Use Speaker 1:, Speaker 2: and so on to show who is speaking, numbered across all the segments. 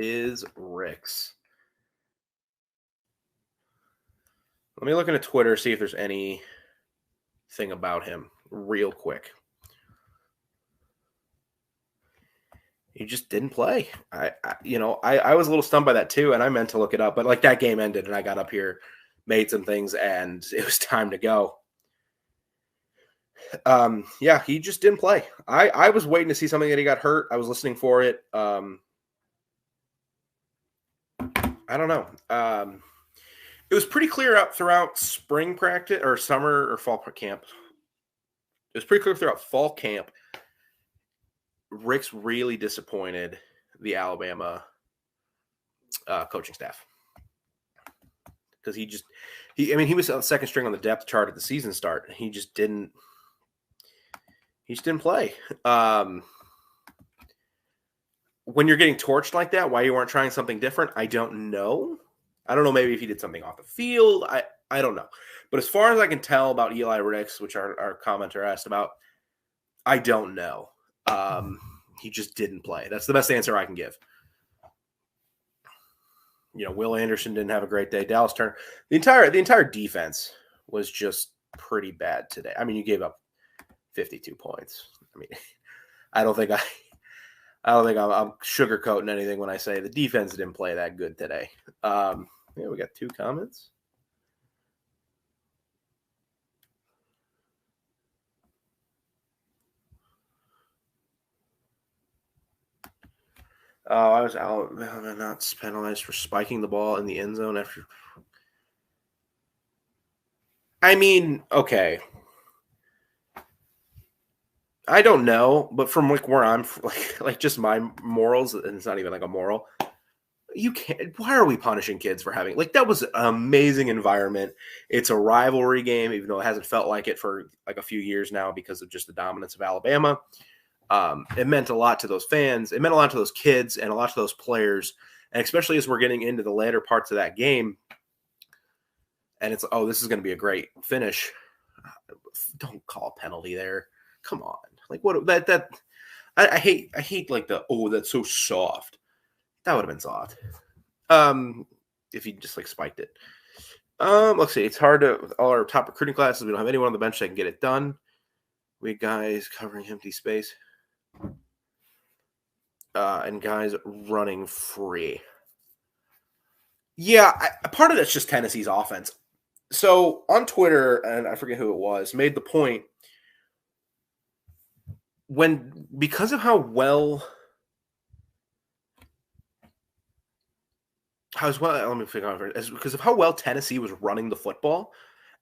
Speaker 1: is Ricks. Let me look into Twitter, see if there's anything about him real quick. He just didn't play. I was a little stunned by that too, and I meant to look it up, but like that game ended, and I got up here, made some things, and it was time to go. He just didn't play. I was waiting to see something that he got hurt. I was listening for it. I don't know. It was pretty clear out throughout spring practice or summer or fall camp. It was pretty clear throughout fall camp. Ricks really disappointed the Alabama coaching staff because he was on second string on the depth chart at the season start. He just didn't play. When you're getting torched like that, why you weren't trying something different, I don't know. I don't know. Maybe if he did something off the field, I don't know. But as far as I can tell about Eli Ricks, which our commenter asked about, I don't know. He just didn't play. That's the best answer I can give. Will Anderson didn't have a great day. Dallas Turner, the entire defense was just pretty bad today. I mean, you gave up 52 points. I mean, I don't think I'm sugarcoating anything when I say the defense didn't play that good today. We got 2 comments. I was Alabama not penalized for spiking the ball in the end zone after. I mean, okay. I don't know, but from like where I'm like just my morals, and it's not even like a moral. You can't. Why are we punishing kids for having that was an amazing environment. It's a rivalry game, even though it hasn't felt like it for like a few years now because of just the dominance of Alabama. It meant a lot to those fans. It meant a lot to those kids and a lot to those players, and especially as we're getting into the later parts of that game. And it's this is going to be a great finish. Don't call a penalty there. Come on. Like what that I hate like that's so soft. That would have been soft. If he just like spiked it. Let's see. It's hard to with all our top recruiting classes. We don't have anyone on the bench that can get it done. We guys covering empty space. And guys running free. Yeah, part of that's just Tennessee's offense. So on Twitter, and I forget who it was, made the point because of how well Tennessee was running the football,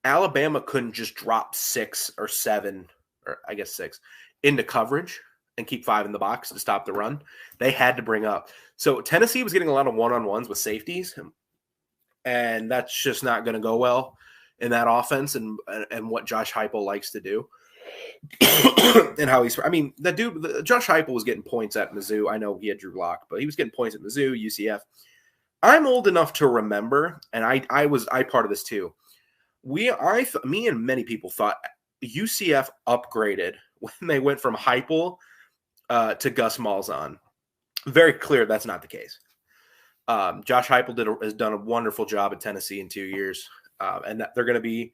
Speaker 1: Alabama couldn't just drop 6 or 7, or I guess 6, into coverage and keep 5 in the box to stop the run. They had to bring up. So Tennessee was getting a lot of one-on-ones with safeties, and that's just not going to go well in that offense and what Josh Heupel likes to do. And how that dude, Josh Heupel was getting points at Mizzou. I know he had Drew Lock, but he was getting points at Mizzou, UCF. I'm old enough to remember, and I was part of this too. Me and many people thought UCF upgraded when they went from Heupel to Gus Malzahn. Very clear that's not the case. Josh Heupel has done a wonderful job at Tennessee in 2 years, and they're going to be,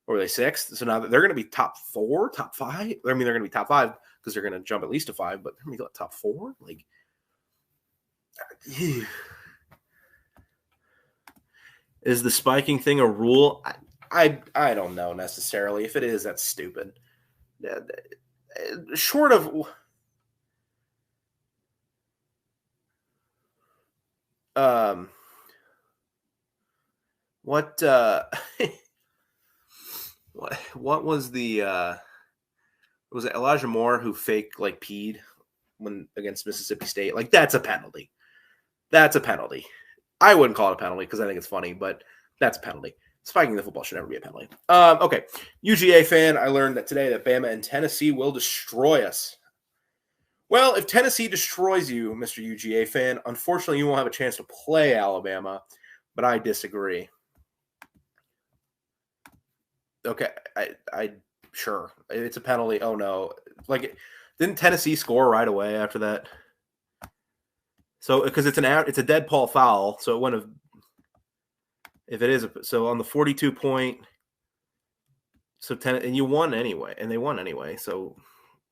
Speaker 1: or were they 6th? So now they're going to be top 4, top 5. I mean, they're going to be top 5 because they're going to jump at least to 5, but they're going to be top 4. Like, is the spiking thing a rule? I don't know necessarily. If it is, that's stupid. Short of what was the was it Elijah Moore who faked like peed when against Mississippi State? Like that's a penalty. That's a penalty. I wouldn't call it a penalty because I think it's funny, but that's a penalty. Spiking the football should never be a penalty. Okay. UGA fan, I learned that today that Bama and Tennessee will destroy us. Well, if Tennessee destroys you, Mr. UGA fan, unfortunately you won't have a chance to play Alabama, but I disagree. Okay, I sure. It's a penalty. Oh, no. Like, didn't Tennessee score right away after that? So because it's a dead ball foul, so it wouldn't have. If it is so on the 42 point, so 10, and you won anyway, and they won anyway. So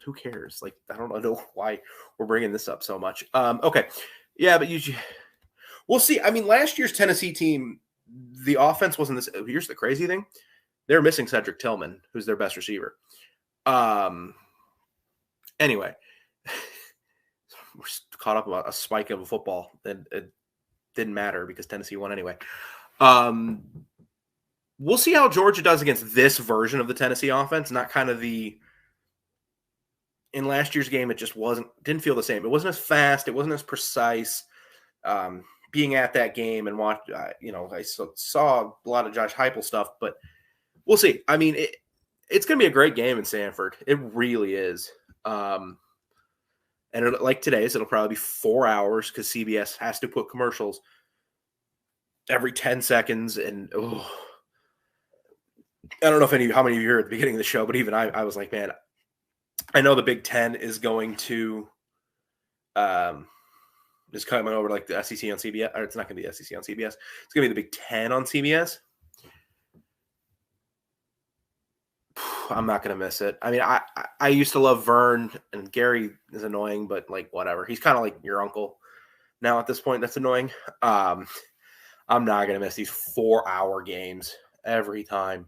Speaker 1: who cares? Like I don't know why we're bringing this up so much. Okay, yeah, but we'll see. I mean, last year's Tennessee team, the offense wasn't this. Here's the crazy thing: they're missing Cedric Tillman, who's their best receiver. Anyway, we're caught up about a spike of a football, and it didn't matter because Tennessee won anyway. We'll see how Georgia does against this version of the Tennessee offense. Not kind of in last year's game, it just didn't feel the same. It wasn't as fast. It wasn't as precise. Being at that game and watch, I saw a lot of Josh Heupel stuff, but we'll see. I mean, it's going to be a great game in Sanford. It really is. And like today's, it'll probably be 4 hours because CBS has to put commercials every 10 seconds. And I don't know how many of you heard at the beginning of the show, but even I was like, man, I know the Big Ten is going to is coming over like the SEC on CBS, or it's not going to be the SEC on CBS. It's going to be the Big Ten on CBS. I'm not going to miss it. I mean, I used to love Vern, and Gary is annoying, but like whatever. He's kind of like your uncle now at this point. That's annoying. I'm not going to miss these 4 hour games every time.